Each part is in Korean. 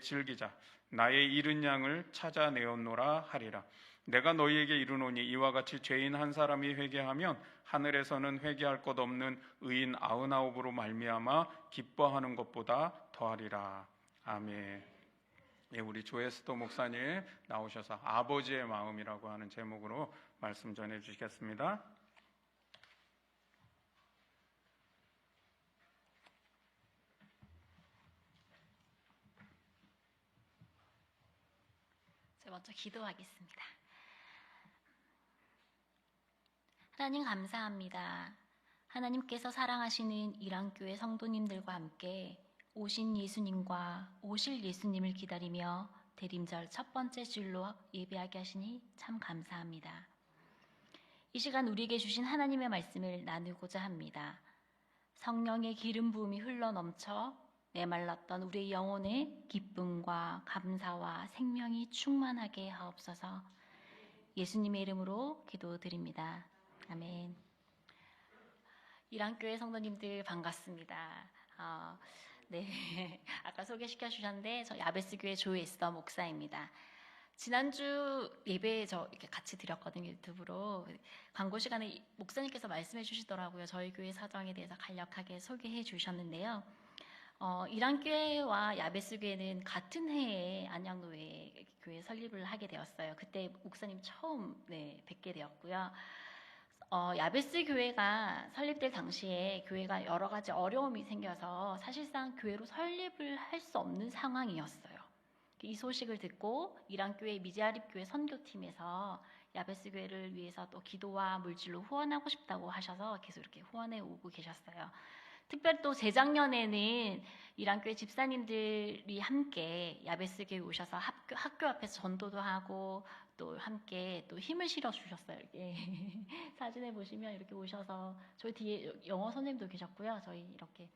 즐기자. 나의 잃은 양을 찾아내었노라 하리라. 내가 너희에게 이르노니 이와 같이 죄인 한 사람이 회개하면 하늘에서는 회개할 것 없는 의인 99으로 말미암아 기뻐하는 것보다 더하리라. 아멘. 예, 우리 조에스더 목사님 나오셔서 아버지의 마음이라고 하는 제목으로 말씀 전해 주시겠습니다. 제가 먼저 기도하겠습니다. 하나님 감사합니다. 하나님께서 사랑하시는 이랑교회 성도님들과 함께 오신 예수님과 오실 예수님을 기다리며 대림절 첫 번째 주일로 예배하게 하시니 참 감사합니다. 이 시간 우리에게 주신 하나님의 말씀을 나누고자 합니다. 성령의 기름 부음이 흘러넘쳐 메말랐던 우리의 영혼에 기쁨과 감사와 생명이 충만하게 하옵소서. 예수님의 이름으로 기도드립니다. 아멘. 이랑교회 성도님들 반갑습니다. 네, 아까 소개시켜 주셨는데 저 야베스교회 조에스더 목사입니다. 지난주 예배 이렇게 같이 드렸거든요, 유튜브로. 광고 시간에 목사님께서 말씀해 주시더라고요. 저희 교회 사정에 대해서 간략하게 소개해 주셨는데요. 이랑교회와 야베스교회는 같은 해에 안양노회 교회 설립을 하게 되었어요. 그때 목사님 처음 뵙게 되었고요. 야베스 교회가 설립될 당시에 교회가 여러 가지 어려움이 생겨서 사실상 교회로 설립을 할 수 없는 상황이었어요. 이 소식을 듣고 이랑교회 미제아립교회 선교팀에서 야베스 교회를 위해서 또 기도와 물질로 후원하고 싶다고 하셔서 계속 이렇게 후원해 오고 계셨어요. 특별히 또 재작년에는 이랑교회 집사님들이 함께 야베스 교회 오셔서 학교 앞에서 전도도 하고 또 함께 또 힘을 실어 주셨어요. 이렇게 사진에 보시면 이렇게 오셔서 저희 뒤에 영어 선생님도 계셨고요. 저희 이렇게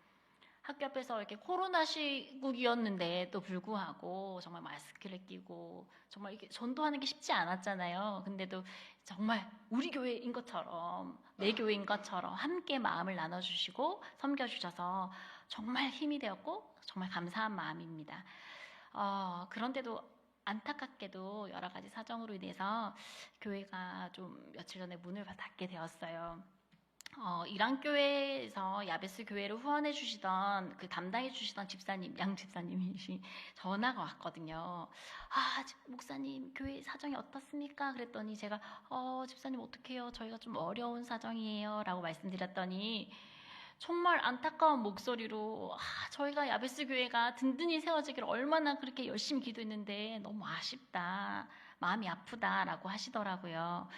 학교 앞에서 이렇게 코로나 시국이었는데도 불구하고 정말 마스크를 끼고 정말 이렇게 전도하는 게 쉽지 않았잖아요. 근데도 정말 우리 교회인 것처럼 내 교회인 것처럼 함께 마음을 나눠주시고 섬겨주셔서 정말 힘이 되었고 정말 감사한 마음입니다. 그런데도 안타깝게도 여러 가지 사정으로 인해서 교회가 좀 며칠 전에 문을 닫게 되었어요. 이랑교회에서 야베스 교회를 후원해 주시던 그 담당해 주시던 집사님, 양 집사님이 전화가 왔거든요. 목사님 교회 사정이 어떻습니까? 그랬더니 제가 집사님 어떡해요? 저희가 좀 어려운 사정이에요 라고 말씀드렸더니 정말 안타까운 목소리로 저희가 야베스 교회가 든든히 세워지기를 얼마나 그렇게 열심히 기도했는데 너무 아쉽다, 마음이 아프다 라고 하시더라고요.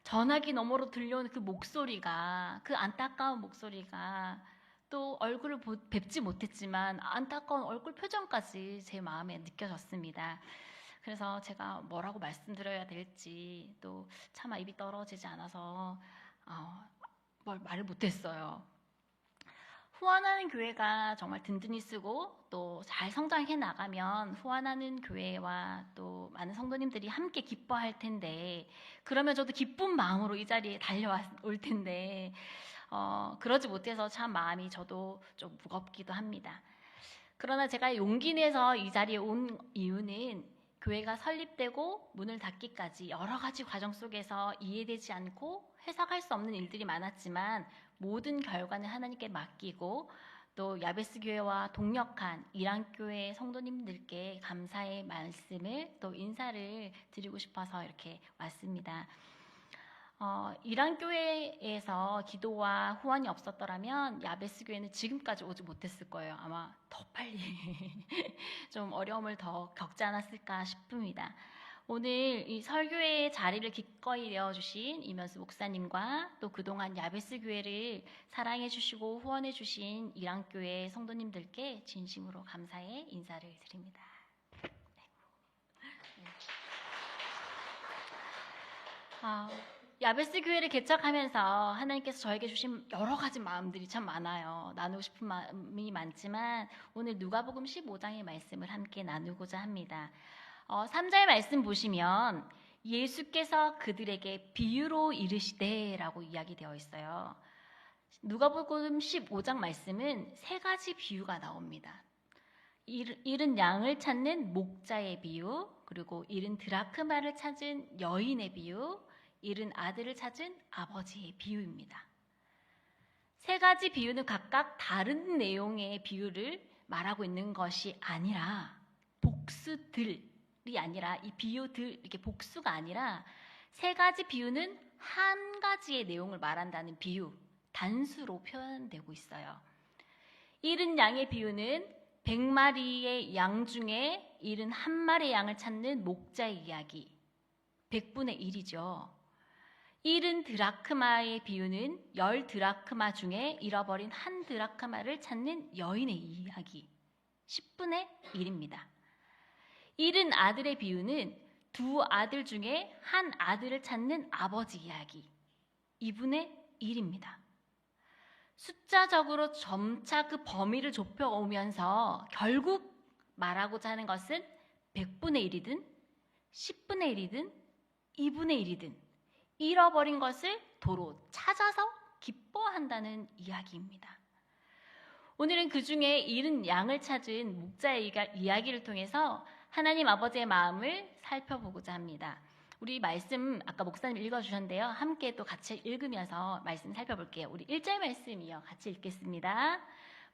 전화기 너머로 들려오는 그 목소리가, 그 안타까운 목소리가 또 얼굴을 뵙지 못했지만 안타까운 얼굴 표정까지 제 마음에 느껴졌습니다. 그래서 제가 뭐라고 말씀드려야 될지 또 차마 입이 떨어지지 않아서 말을 못했어요. 후원하는 교회가 정말 든든히 쓰고 또 잘 성장해 나가면 후원하는 교회와 또 많은 성도님들이 함께 기뻐할 텐데, 그러면 저도 기쁜 마음으로 이 자리에 달려올 텐데 그러지 못해서 참 마음이 저도 좀 무겁기도 합니다. 그러나 제가 용기 내서 이 자리에 온 이유는 교회가 설립되고 문을 닫기까지 여러 가지 과정 속에서 이해되지 않고 해석할 수 없는 일들이 많았지만 모든 결과는 하나님께 맡기고 또 야베스 교회와 동역한 이랑교회 성도님들께 감사의 말씀을 또 인사를 드리고 싶어서 이렇게 왔습니다. 이랑교회에서 기도와 후원이 없었더라면 야베스 교회는 지금까지 오지 못했을 거예요. 아마 더 빨리 좀 어려움을 더 겪지 않았을까 싶습니다. 오늘 이 설교의 자리를 기꺼이 내어주신 이면수 목사님과 또 그동안 야베스 교회를 사랑해 주시고 후원해 주신 이랑교회 성도님들께 진심으로 감사의 인사를 드립니다. 야베스 교회를 개척하면서 하나님께서 저에게 주신 여러 가지 마음들이 참 많아요. 나누고 싶은 마음이 많지만 오늘 누가복음 15장의 말씀을 함께 나누고자 합니다. 3절 말씀 보시면 예수께서 그들에게 비유로 이르시되 라고 이야기되어 있어요. 누가복음 15장 말씀은 세 가지 비유가 나옵니다. 잃은 양을 찾는 목자의 비유, 그리고 잃은 드라크마를 찾은 여인의 비유, 잃은 아들을 찾은 아버지의 비유입니다. 세 가지 비유는 각각 다른 내용의 비유를 말하고 있는 것이 아니라 복수들이 아니라 이 비유들 이렇게 복수가 아니라 세 가지 비유는 한 가지의 내용을 말한다는 비유, 단수로 표현되고 있어요. 잃은 양의 비유는 100마리의 양 중에 잃은 한 마리의 양을 찾는 목자의 이야기, 100분의 1이죠. 잃은 드라크마의 비유는 10 드라크마 중에 잃어버린 한 드라크마를 찾는 여인의 이야기, 10분의 1입니다. 잃은 아들의 비유는 두 아들 중에 한 아들을 찾는 아버지 이야기, 2분의 1입니다. 숫자적으로 점차 그 범위를 좁혀오면서 결국 말하고자 하는 것은 100분의 1이든 10분의 1이든 2분의 1이든 잃어버린 것을 도로 찾아서 기뻐한다는 이야기입니다. 오늘은 그 중에 잃은 양을 찾은 목자의 이야기를 통해서 하나님 아버지의 마음을 살펴보고자 합니다. 우리 말씀 아까 목사님 읽어주셨는데요. 함께 또 같이 읽으면서 말씀 살펴볼게요. 우리 1절 말씀이요. 같이 읽겠습니다.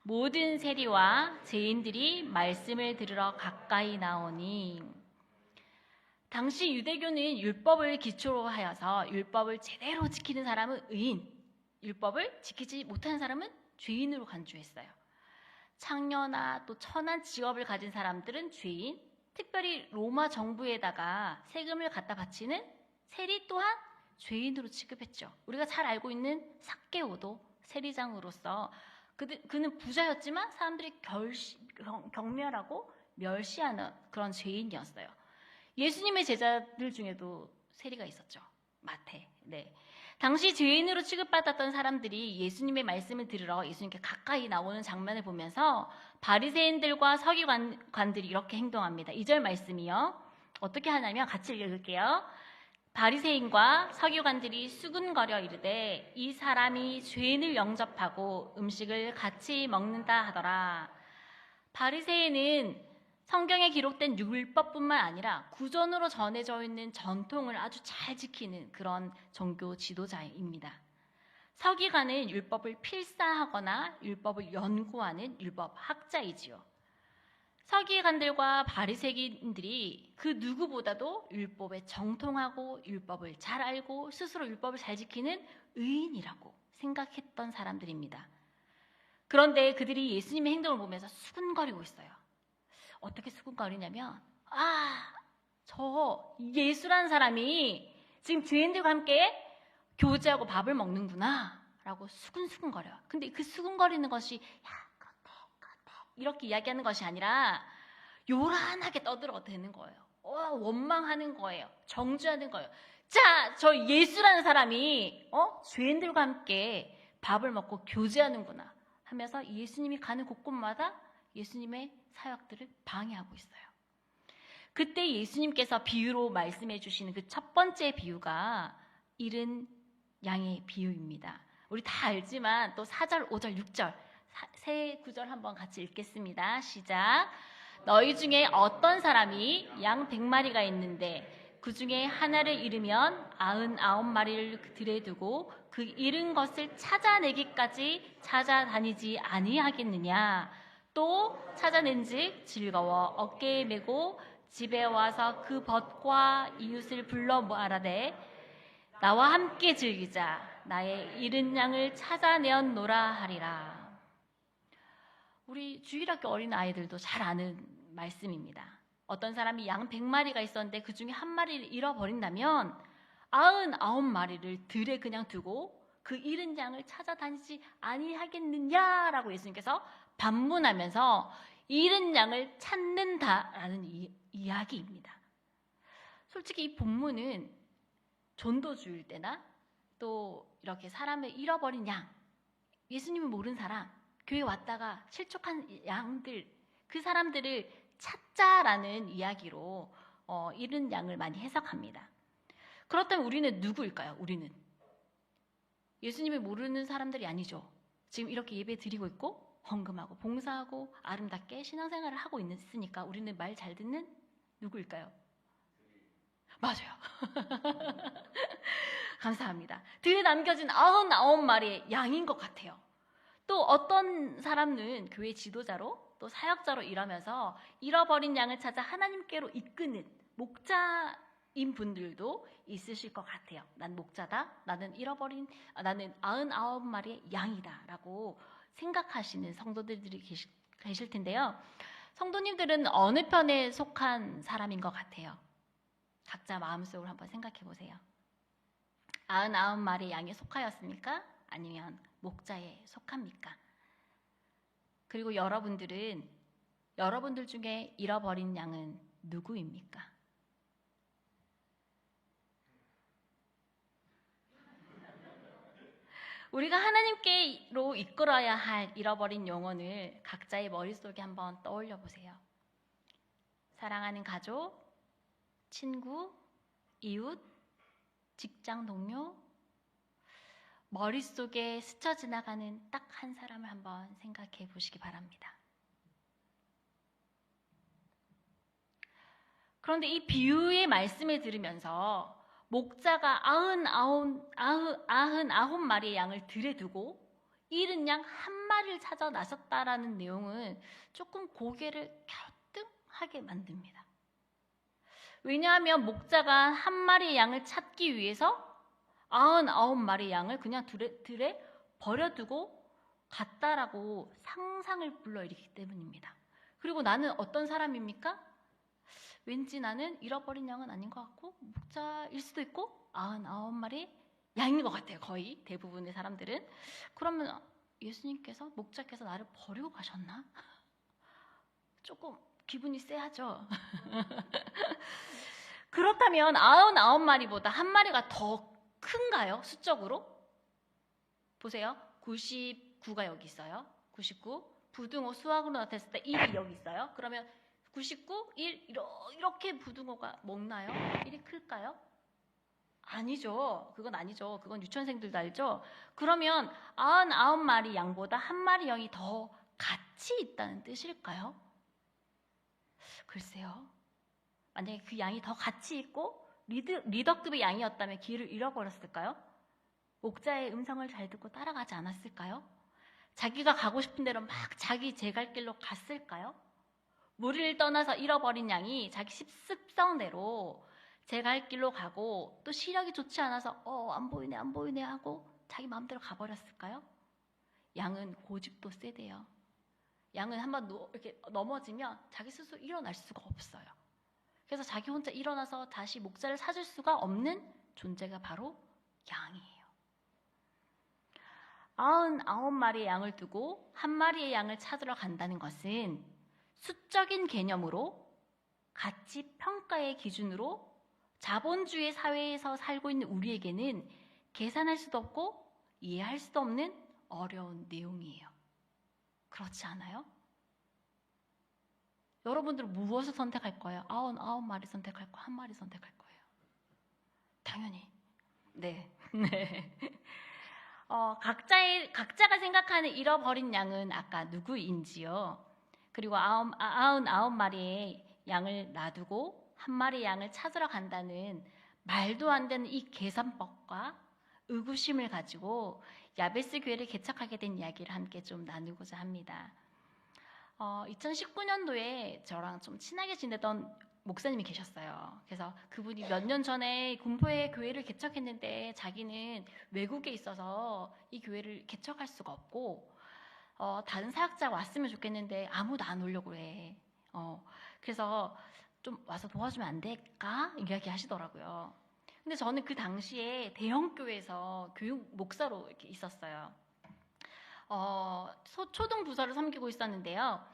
모든 세리와 죄인들이 말씀을 들으러 가까이 나오니. 당시 유대교는 율법을 기초로 하여서 율법을 제대로 지키는 사람은 의인, 율법을 지키지 못하는 사람은 죄인으로 간주했어요. 창녀나 또 천한 직업을 가진 사람들은 죄인, 특별히 로마 정부에다가 세금을 갖다 바치는 세리 또한 죄인으로 취급했죠. 우리가 잘 알고 있는 삭개오도 세리장으로서 그는 부자였지만 사람들이 경멸하고 멸시하는 그런 죄인이었어요. 예수님의 제자들 중에도 세리가 있었죠. 마태. 네. 당시 죄인으로 취급받았던 사람들이 예수님의 말씀을 들으러 예수님께 가까이 나오는 장면을 보면서 바리새인들과 서기관들이 이렇게 행동합니다. 2절 말씀이요. 어떻게 하냐면 같이 읽을게요. 바리새인과 서기관들이 수군거려 이르되 이 사람이 죄인을 영접하고 음식을 같이 먹는다 하더라. 바리새인은 성경에 기록된 율법뿐만 아니라 구전으로 전해져 있는 전통을 아주 잘 지키는 그런 종교 지도자입니다. 서기관은 율법을 필사하거나 율법을 연구하는 율법 학자이지요. 서기관들과 바리새인들이 그 누구보다도 율법에 정통하고 율법을 잘 알고 스스로 율법을 잘 지키는 의인이라고 생각했던 사람들입니다. 그런데 그들이 예수님의 행동을 보면서 수군거리고 있어요. 어떻게 수군거리냐면 저 예수라는 사람이 지금 죄인들과 함께 교제하고 밥을 먹는구나 라고 수군수군거려요. 근데 그 수군거리는 것이 그렇대 이렇게 이야기하는 것이 아니라 요란하게 떠들어대는 거예요. 원망하는 거예요. 정죄하는 거예요. 자, 저 예수라는 사람이 죄인들과 함께 밥을 먹고 교제하는구나 하면서 예수님이 가는 곳곳마다 예수님의 사역들을 방해하고 있어요. 그때 예수님께서 비유로 말씀해 주시는 그 첫 번째 비유가 잃은 양의 비유입니다. 우리 다 알지만 또 4절, 5절, 6절 세 구절 한번 같이 읽겠습니다. 시작. 너희 중에 어떤 사람이 양 100마리가 있는데 그 중에 하나를 잃으면 99마리를 들에 두고 그 잃은 것을 찾아내기까지 찾아다니지 아니하겠느냐. 또 찾아낸즉 즐거워 어깨에 메고 집에 와서 그 벗과 이웃을 불러 말하되 나와 함께 즐기자 나의 잃은 양을 찾아내었노라 하리라. 우리 주일학교 어린아이들도 잘 아는 말씀입니다. 어떤 사람이 양 100마리가 있었는데 그 중에 한 마리를 잃어버린다면 99마리를 들에 그냥 두고 그 잃은 양을 찾아다니지 아니하겠느냐라고 예수님께서 반문하면서 잃은 양을 찾는다라는 이야기입니다. 솔직히 이 본문은 전도주일 때나 또 이렇게 사람을 잃어버린 양, 예수님을 모르는 사람, 교회 왔다가 실족한 양들, 그 사람들을 찾자라는 이야기로 잃은 양을 많이 해석합니다. 그렇다면 우리는 누구일까요? 우리는 예수님을 모르는 사람들이 아니죠. 지금 이렇게 예배 드리고 있고 헌금하고 봉사하고 아름답게 신앙생활을 하고 있으니까 우리는 말 잘 듣는 누구일까요? 맞아요. 감사합니다. 들에 남겨진 99마리의 양인 것 같아요. 또 어떤 사람은 교회 지도자로 또 사역자로 일하면서 잃어버린 양을 찾아 하나님께로 이끄는 목자인 분들도 있으실 것 같아요. 난 목자다. 나는 99마리의 양이다. 라고 생각하시는 성도들이 계실 텐데요. 성도님들은 어느 편에 속한 사람인 것 같아요? 각자 마음속으로 한번 생각해 보세요. 99마리의 양에 속하였습니까? 아니면 목자에 속합니까? 그리고 여러분들 중에 잃어버린 양은 누구입니까? 우리가 하나님께로 이끌어야 할 잃어버린 영혼을 각자의 머릿속에 한번 떠올려 보세요. 사랑하는 가족, 친구, 이웃, 직장 동료, 머릿속에 스쳐 지나가는 딱 한 사람을 한번 생각해 보시기 바랍니다. 그런데 이 비유의 말씀을 들으면서 목자가 99마리의 양을 들에 두고 잃은 양 한 마리를 찾아 나섰다라는 내용은 조금 고개를 갸우뚱하게 만듭니다. 왜냐하면 목자가 한 마리의 양을 찾기 위해서 99마리의 양을 그냥 들에 버려두고 갔다라고 상상을 불러일으키기 때문입니다. 그리고 나는 어떤 사람입니까? 왠지 나는 잃어버린 양은 아닌 것 같고 목자일 수도 있고 99마리 양인 것 같아요. 거의 대부분의 사람들은. 그러면 예수님께서 목자께서 나를 버리고 가셨나? 조금 기분이 쎄하죠. 그렇다면 99마리보다 한 마리가 더 큰가요? 수적으로? 보세요. 99가 여기 있어요. 99. 부등호 수학으로 나타냈을 때 1이 여기 있어요. 그러면 99, 1 이렇게 부등호가 먹나요? 1이 클까요? 아니죠. 그건 아니죠. 그건 유치원생들도 알죠? 그러면 99마리 양보다 한 마리 양이 더 가치 있다는 뜻일까요? 글쎄요. 만약에 그 양이 더 가치 있고 리더급의 양이었다면 길을 잃어버렸을까요? 목자의 음성을 잘 듣고 따라가지 않았을까요? 자기가 가고 싶은 대로 막 자기 제 갈 길로 갔을까요? 무리를 떠나서 잃어버린 양이 자기 습성대로 제 갈 길로 가고 또 시력이 좋지 않아서 안 보이네 하고 자기 마음대로 가버렸을까요? 양은 고집도 세대요. 양은 한번 이렇게 넘어지면 자기 스스로 일어날 수가 없어요. 그래서 자기 혼자 일어나서 다시 목자를 찾을 수가 없는 존재가 바로 양이에요. 99마리의 양을 두고 한 마리의 양을 찾으러 간다는 것은 수적인 개념으로 가치 평가의 기준으로 자본주의 사회에서 살고 있는 우리에게는 계산할 수도 없고 이해할 수도 없는 어려운 내용이에요. 그렇지 않아요? 여러분들은 무엇을 선택할 거예요? 99마리 선택할 거예요? 한 마리 선택할 거예요? 당연히. 네. 네. 각자가 생각하는 잃어버린 양은 아까 누구인지요? 그리고 99마리의 양을 놔두고 한 마리의 양을 찾으러 간다는 말도 안 되는 이 계산법과 의구심을 가지고 야베스 교회를 개척하게 된 이야기를 함께 좀 나누고자 합니다. 2019년도에 저랑 좀 친하게 지내던 목사님이 계셨어요. 그래서 그분이 몇 년 전에 군포에 교회를 개척했는데 자기는 외국에 있어서 이 교회를 개척할 수가 없고 다른 사역자가 왔으면 좋겠는데 아무도 안 오려고 해. 그래서 좀 와서 도와주면 안 될까? 이야기 하시더라고요. 근데 저는 그 당시에 대형교회에서 교육 목사로 이렇게 있었어요. 초등 부서를 섬기고 있었는데요.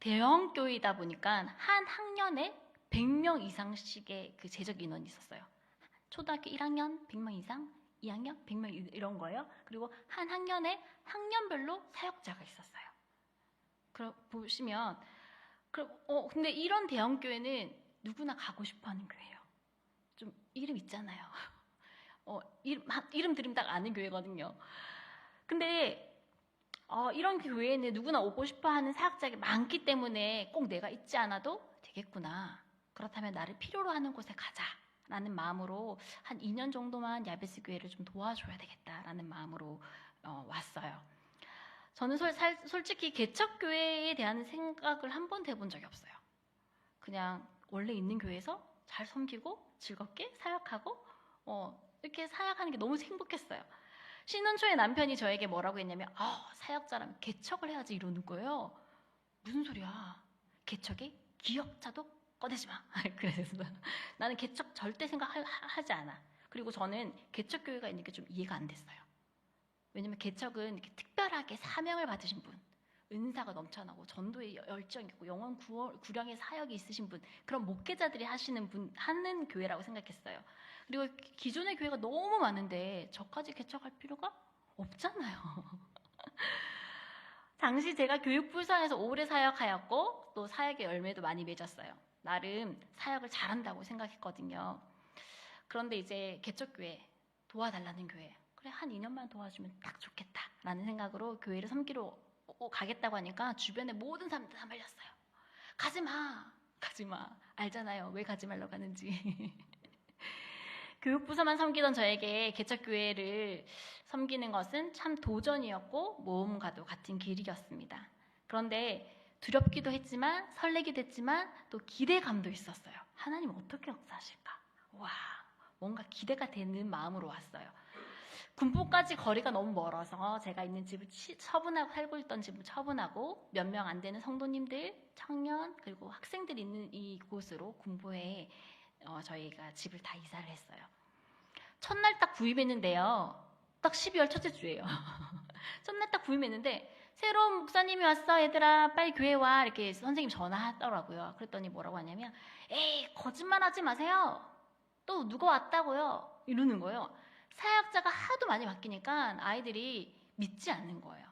대형 교회이다 보니까 한 학년에 100명 이상씩의 그 재적 인원이 있었어요. 초등학교 1학년 100명 이상, 2학년 100명 이런 거예요. 그리고 한 학년에 학년별로 사역자가 있었어요. 그럼 보시면 근데 이런 대형 교회는 누구나 가고 싶어하는 교회예요. 좀 이름 있잖아요. 이름 들으면 딱 아는 교회거든요. 근데 이런 교회에는 누구나 오고 싶어 하는 사역자가 많기 때문에 꼭 내가 있지 않아도 되겠구나. 그렇다면 나를 필요로 하는 곳에 가자. 라는 마음으로 한 2년 정도만 야베스 교회를 좀 도와줘야 되겠다라는 마음으로 왔어요. 저는 솔직히 개척교회에 대한 생각을 한 번도 해본 적이 없어요. 그냥 원래 있는 교회에서 잘 섬기고 즐겁게 사역하고 이렇게 사역하는 게 너무 행복했어요. 신혼 초에 남편이 저에게 뭐라고 했냐면 사역자라면 개척을 해야지 이러는 거예요. 무슨 소리야. 개척에 기업자도 꺼내지 마. 그래서 나는 개척 절대 생각하지 않아. 그리고 저는 개척교회가 있는 게 좀 이해가 안 됐어요. 왜냐면 개척은 이렇게 특별하게 사명을 받으신 분, 은사가 넘쳐나고 전도에 열정이 있고 영혼 구령의 사역이 있으신 분, 그런 목회자들이 하는 교회라고 생각했어요. 그리고 기존의 교회가 너무 많은데 저까지 개척할 필요가 없잖아요. 당시 제가 교육부서에서 오래 사역하였고 또 사역의 열매도 많이 맺었어요. 나름 사역을 잘한다고 생각했거든요. 그런데 이제 개척교회, 도와달라는 교회, 그래 한 2년만 도와주면 딱 좋겠다라는 생각으로 교회를 섬기러 가겠다고 하니까 주변에 모든 사람들 다 말렸어요. 가지마. 알잖아요. 왜 가지 말라고 하는지. 교육부서만 섬기던 저에게 개척교회를 섬기는 것은 참 도전이었고 모험과도 같은 길이었습니다. 그런데 두렵기도 했지만 설레기도 했지만 또 기대감도 있었어요. 하나님 어떻게 역사하실까? 와, 뭔가 기대가 되는 마음으로 왔어요. 군포까지 거리가 너무 멀어서 제가 있는 집을 처분하고 살고 있던 집을 처분하고 몇 명 안 되는 성도님들, 청년 그리고 학생들이 있는 이곳으로 군포에 저희가 집을 다 이사를 했어요. 첫날 딱 구입했는데요. 딱 12월 첫째 주예요. 첫날 딱 구입했는데 새로운 목사님이 왔어 얘들아 빨리 교회 와 이렇게 선생님 전화하더라고요. 그랬더니 뭐라고 하냐면 에이 거짓말하지 마세요. 또 누가 왔다고요? 이러는 거예요. 사역자가 하도 많이 바뀌니까 아이들이 믿지 않는 거예요.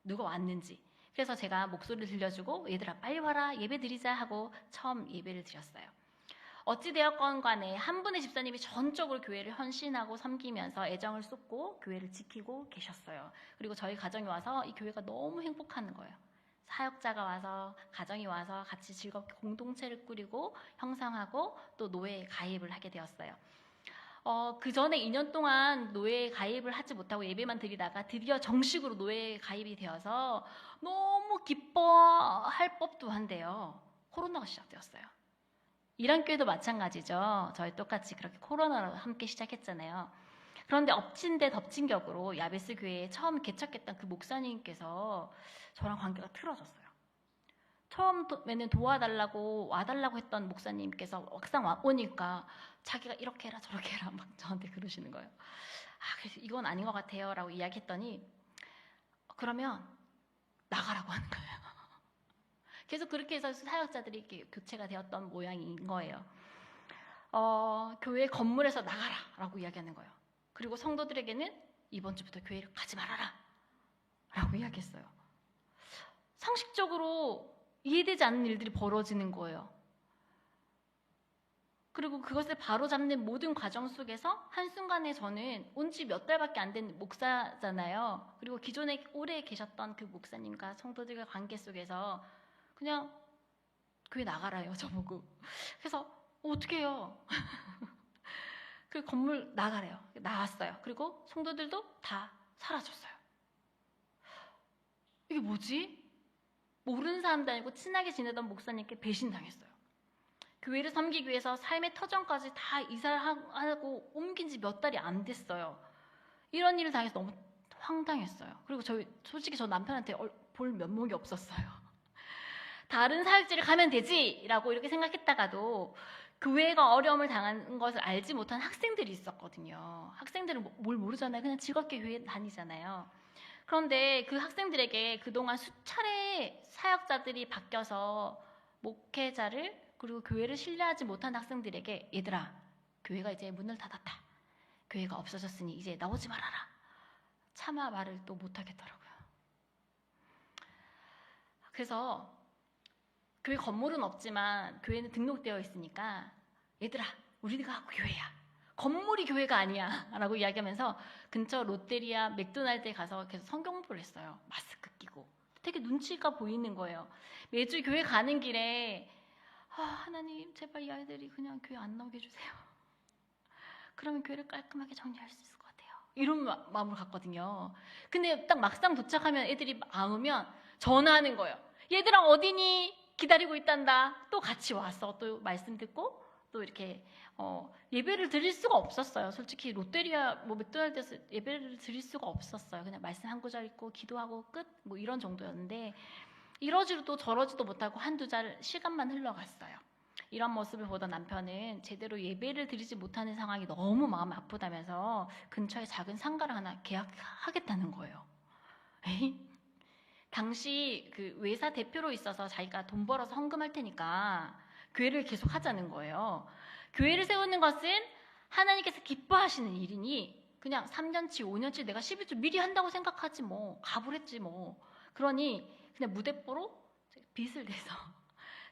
누가 왔는지. 그래서 제가 목소리를 들려주고 얘들아 빨리 와라 예배 드리자 하고 처음 예배를 드렸어요. 어찌되었건 간에 한 분의 집사님이 전적으로 교회를 헌신하고 섬기면서 애정을 쏟고 교회를 지키고 계셨어요. 그리고 저희 가정이 와서 이 교회가 너무 행복한 거예요. 사역자가 와서 가정이 와서 같이 즐겁게 공동체를 꾸리고 형성하고 또 노예에 가입을 하게 되었어요. 그 전에 2년 동안 노예에 가입을 하지 못하고 예배만 드리다가 드디어 정식으로 노예에 가입이 되어서 너무 기뻐할 법도 한데요. 코로나가 시작되었어요. 이란교회도 마찬가지죠. 저희 똑같이 그렇게 코로나로 함께 시작했잖아요. 그런데 엎친 데 덮친 격으로 야베스 교회에 처음 개척했던 그 목사님께서 저랑 관계가 틀어졌어요. 처음에는 도와달라고 와달라고 했던 목사님께서 막상 오니까 자기가 이렇게 해라 저렇게 해라 막 저한테 그러시는 거예요. 그래서 이건 아닌 것 같아요 라고 이야기했더니 그러면 나가라고 하는 거예요. 계속 그렇게 해서 사역자들이 이렇게 교체가 되었던 모양인 거예요. 교회 건물에서 나가라 라고 이야기하는 거예요. 그리고 성도들에게는 이번 주부터 교회를 가지 말아라 라고 이야기했어요. 상식적으로 이해되지 않는 일들이 벌어지는 거예요. 그리고 그것을 바로잡는 모든 과정 속에서 한순간에 저는 온 지 몇 달밖에 안 된 목사잖아요. 그리고 기존에 오래 계셨던 그 목사님과 성도들과 관계 속에서 그냥 교회 나가라요 저보고. 그래서 어떻게 해요? 그 건물 나가래요. 나왔어요. 그리고 성도들도 다 사라졌어요. 이게 뭐지? 모르는 사람도 아니고 친하게 지내던 목사님께 배신당했어요. 교회를 섬기기 위해서 삶의 터전까지 다 이사를 하고 옮긴 지 몇 달이 안 됐어요. 이런 일을 당해서 너무 황당했어요. 그리고 솔직히 저 남편한테 볼 면목이 없었어요. 다른 사역지를 가면 되지! 라고 이렇게 생각했다가도 교회가 어려움을 당한 것을 알지 못한 학생들이 있었거든요. 학생들은 뭘 모르잖아요. 그냥 즐겁게 교회 다니잖아요. 그런데 그 학생들에게 그동안 수차례 사역자들이 바뀌어서 목회자를 그리고 교회를 신뢰하지 못한 학생들에게 얘들아 교회가 이제 문을 닫았다. 교회가 없어졌으니 이제 나오지 말아라. 차마 말을 또 못하겠더라고요. 그래서 교회 건물은 없지만 교회는 등록되어 있으니까 얘들아 우리가 교회야. 건물이 교회가 아니야 라고 이야기하면서 근처 롯데리아 맥도날드에 가서 계속 성경 공부를 했어요. 마스크 끼고. 되게 눈치가 보이는 거예요. 매주 교회 가는 길에 하나님 제발 이 아이들이 그냥 교회 안 나오게 해주세요. 그러면 교회를 깔끔하게 정리할 수 있을 것 같아요. 이런 마음으로 갔거든요. 근데 딱 막상 도착하면 애들이 안 오면 전화하는 거예요. 얘들아 어디니? 기다리고 있단다. 또 같이 와서 또 말씀 듣고 또 이렇게 예배를 드릴 수가 없었어요. 솔직히 롯데리아 맥도날드에서 예배를 드릴 수가 없었어요. 그냥 말씀 한 구절 읽고 기도하고 끝 뭐 이런 정도였는데 이러지도 저러지도 못하고 한두 달 시간만 흘러갔어요. 이런 모습을 보던 남편은 제대로 예배를 드리지 못하는 상황이 너무 마음 아프다면서 근처에 작은 상가를 하나 계약하겠다는 거예요. 에이? 당시 그 외사 대표로 있어서 자기가 돈 벌어서 헌금할 테니까 교회를 계속 하자는 거예요. 교회를 세우는 것은 하나님께서 기뻐하시는 일이니 그냥 3년치, 5년치 내가 11조 미리 한다고 생각하지 뭐. 가불했지 뭐. 그러니 그냥 무대뽀로 빚을 내서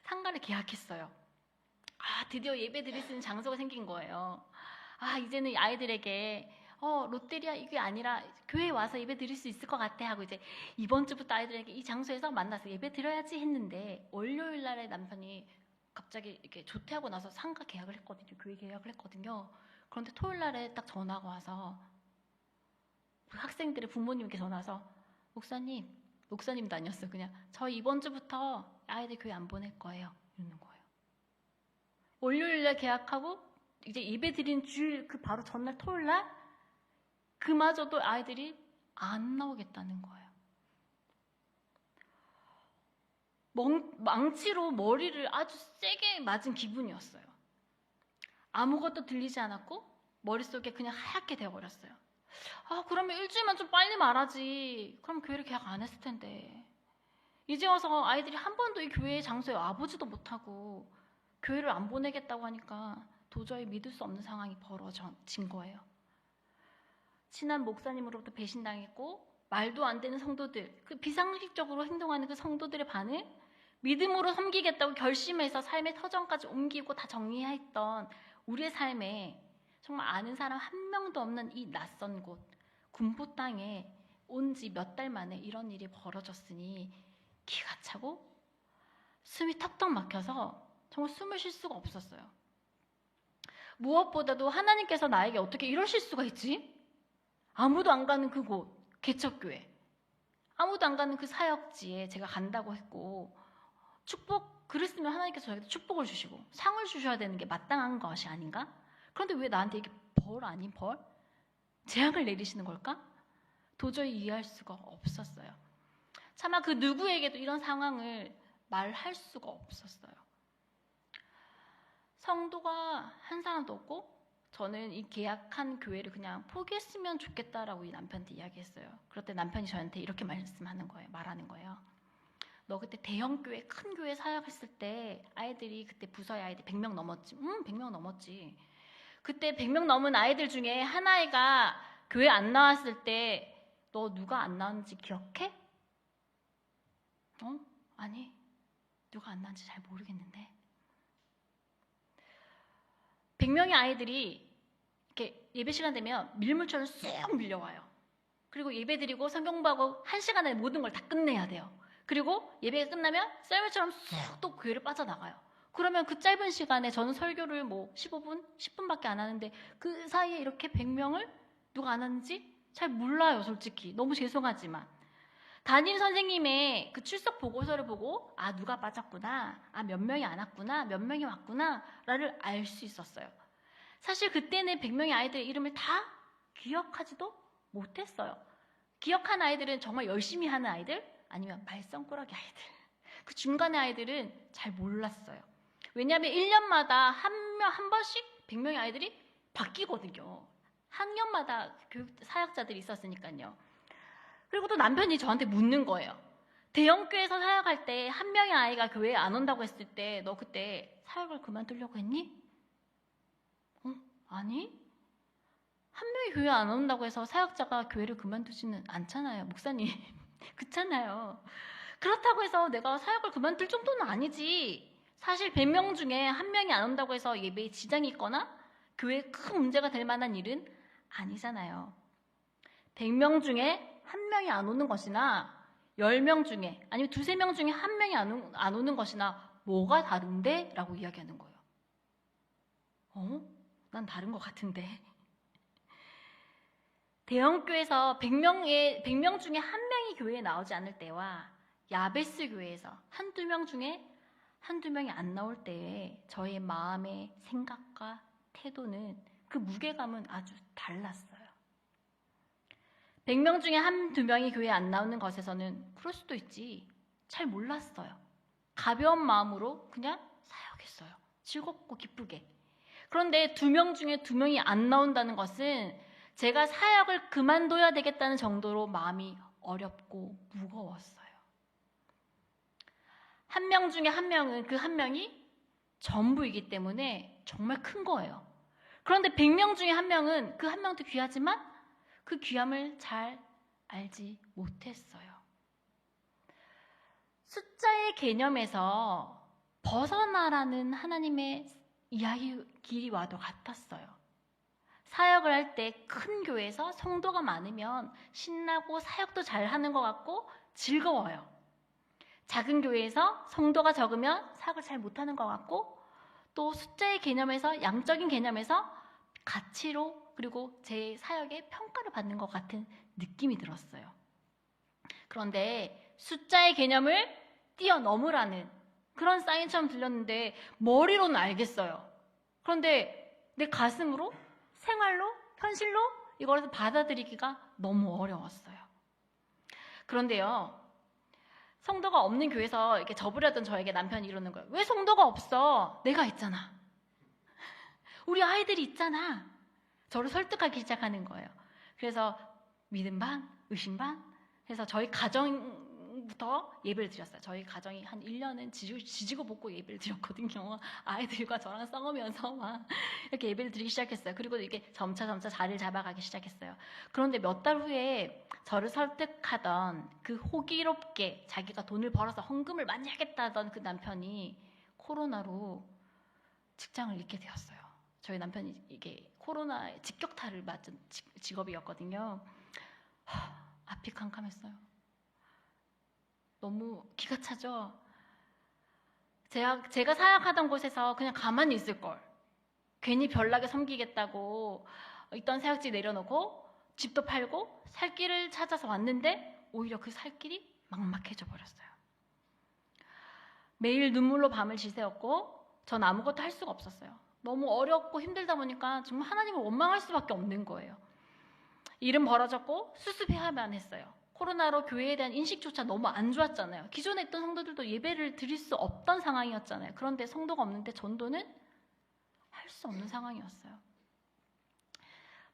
상가를 계약했어요. 드디어 예배 드릴 수 있는 장소가 생긴 거예요. 이제는 아이들에게 롯데리아 이게 아니라 교회에 와서 예배 드릴 수 있을 것 같아 하고 이제 이번 주부터 아이들에게 이 장소에서 만나서 예배 드려야지 했는데 월요일 날에 남편이 갑자기 이렇게 조퇴하고 나서 상가 계약을 했거든요. 교회 계약을 했거든요. 그런데 토요일 날에 딱 전화가 와서 그 학생들의 부모님께 전화 와서 목사님도 아니었어요. 그냥 저 이번 주부터 아이들 교회 안 보낼 거예요. 이러는 거예요. 월요일 날 계약하고 이제 예배 드린 주일 그 바로 전날 토요일 날 그마저도 아이들이 안 나오겠다는 거예요. 망치로 머리를 아주 세게 맞은 기분이었어요. 아무것도 들리지 않았고 머릿속에 그냥 하얗게 되어버렸어요. 그러면 일주일만 좀 빨리 말하지. 그럼 교회를 계약 안 했을 텐데. 이제 와서 아이들이 한 번도 이 교회 장소에 와보지도 못하고 교회를 안 보내겠다고 하니까 도저히 믿을 수 없는 상황이 벌어진 거예요. 친한 목사님으로부터 배신당했고 말도 안 되는 성도들, 그 비상식적으로 행동하는 그 성도들의 반응, 믿음으로 섬기겠다고 결심해서 삶의 터전까지 옮기고 다 정리했던 우리의 삶에 정말 아는 사람 한 명도 없는 이 낯선 곳, 군포 땅에 온 지 몇 달 만에 이런 일이 벌어졌으니 기가 차고 숨이 턱턱 막혀서 정말 숨을 쉴 수가 없었어요. 무엇보다도 하나님께서 나에게 어떻게 이러실 수가 있지? 아무도 안 가는 그곳, 개척교회, 아무도 안 가는 그 사역지에 제가 간다고 했고 그랬으면 하나님께서 저에게 축복을 주시고 상을 주셔야 되는 게 마땅한 것이 아닌가? 그런데 왜 나한테 이게 벌 아닌 벌? 재앙을 내리시는 걸까? 도저히 이해할 수가 없었어요. 차마 그 누구에게도 이런 상황을 말할 수가 없었어요. 성도가 한 사람도 없고 저는 이 계약한 교회를 그냥 포기했으면 좋겠다라고 이 남편한테 이야기했어요. 그럴 때 남편이 저한테 이렇게 말하는 거예요. 너 그때 대형 교회, 큰 교회 사역했을 때 아이들이 그때 부서의 아이들 100명 넘었지. 100명 넘었지. 그때 100명 넘은 아이들 중에 한 아이가 교회 안 나왔을 때 너 누가 안 나왔는지 기억해? 아니, 누가 안 나왔는지 잘 모르겠는데. 100명의 아이들이 이렇게 예배 시간 되면 밀물처럼 쑥 밀려와요. 그리고 예배 드리고 성경 공부하고 1시간 안에 모든 걸 다 끝내야 돼요. 그리고 예배가 끝나면 썰매처럼 쑥 또 교회를 빠져나가요. 그러면 그 짧은 시간에 저는 설교를 15분, 10분밖에 안 하는데 그 사이에 이렇게 100명을 누가 안 하는지 잘 몰라요, 솔직히. 너무 죄송하지만. 담임 선생님의 그 출석 보고서를 보고 누가 빠졌구나, 몇 명이 안 왔구나, 몇 명이 왔구나 라를 알 수 있었어요. 사실 그때는 100명의 아이들의 이름을 다 기억하지도 못했어요. 기억한 아이들은 정말 열심히 하는 아이들 아니면 말썽꾸러기 아이들, 그 중간의 아이들은 잘 몰랐어요. 왜냐하면 1년마다 한 번씩 100명의 아이들이 바뀌거든요. 학년마다 교육 사역자들이 있었으니까요. 그리고 또 남편이 저한테 묻는 거예요. 대형교회에서 사역할 때 한 명의 아이가 교회에 안 온다고 했을 때 너 그때 사역을 그만두려고 했니? 아니, 한 명이 교회 안 온다고 해서 사역자가 교회를 그만두지는 않잖아요, 목사님. 그렇잖아요. 그렇다고 해서 내가 사역을 그만둘 정도는 아니지. 사실 100명 중에 한 명이 안 온다고 해서 예배에 지장이 있거나 교회에 큰 문제가 될 만한 일은 아니잖아요. 100명 중에 1명이 안 오는 것이나 10명 중에 아니면 2-3명 중에 1명이 안 오는 것이나 뭐가 다른데? 라고 이야기하는 거예요. 난 다른 것 같은데. 대형교회에서 100명 중에 1명이 교회에 나오지 않을 때와 야베스 교회에서 1-2명 중에 1-2명이 안 나올 때에 저의 마음의 생각과 태도는 그 무게감은 아주 달랐어요. 100명 중에 1-2명이 교회에 안 나오는 것에서는 그럴 수도 있지. 잘 몰랐어요. 가벼운 마음으로 그냥 사역했어요. 즐겁고 기쁘게. 그런데 2명 중에 2명이 안 나온다는 것은 제가 사역을 그만둬야 되겠다는 정도로 마음이 어렵고 무거웠어요. 1명 중에 1명은 그 1명이 전부이기 때문에 정말 큰 거예요. 그런데 100명 중에 1명은 그 1명도 귀하지만 그 귀함을 잘 알지 못했어요. 숫자의 개념에서 벗어나라는 하나님의 이야기와도 같았어요. 사역을 할 때 큰 교회에서 성도가 많으면 신나고 사역도 잘하는 것 같고 즐거워요. 작은 교회에서 성도가 적으면 사역을 잘 못하는 것 같고 또 숫자의 개념에서 양적인 개념에서 가치로 그리고 제 사역의 평가를 받는 것 같은 느낌이 들었어요. 그런데 숫자의 개념을 뛰어넘으라는 그런 사인처럼 들렸는데 머리로는 알겠어요. 그런데 내 가슴으로 생활로 현실로 이걸 받아들이기가 너무 어려웠어요. 그런데요. 성도가 없는 교회에서 이렇게 접으려던 저에게 남편이 이러는 거예요. 왜 성도가 없어? 내가 있잖아. 우리 아이들이 있잖아. 저를 설득하기 시작하는 거예요. 그래서 믿음 반, 의심 반 해서 저희 가정부터 예배를 드렸어요. 저희 가정이 한 1년은 지지고 볶고 예배를 드렸거든요. 아이들과 저랑 싸우면서 막 이렇게 예배를 드리기 시작했어요. 그리고 이게 점차 자리를 잡아가기 시작했어요. 그런데 몇 달 후에 저를 설득하던 그 호기롭게 자기가 돈을 벌어서 헌금을 많이 하겠다던 그 남편이 코로나로 직장을 잃게 되었어요. 저희 남편이 이게 코로나에 직격탄을 맞은 직업이었거든요. 앞이 캄캄했어요. 너무 기가 차죠? 제가 사역하던 곳에서 그냥 가만히 있을 걸. 괜히 별나게 섬기겠다고 있던 사역지 내려놓고 집도 팔고 살 길을 찾아서 왔는데 오히려 그 살 길이 막막해져 버렸어요. 매일 눈물로 밤을 지새웠고 전 아무것도 할 수가 없었어요. 너무 어렵고 힘들다 보니까 정말 하나님을 원망할 수밖에 없는 거예요. 일은 벌어졌고 수습해야만 했어요. 코로나로 교회에 대한 인식조차 너무 안 좋았잖아요. 기존에 있던 성도들도 예배를 드릴 수 없던 상황이었잖아요. 그런데 성도가 없는데 전도는 할 수 없는 상황이었어요.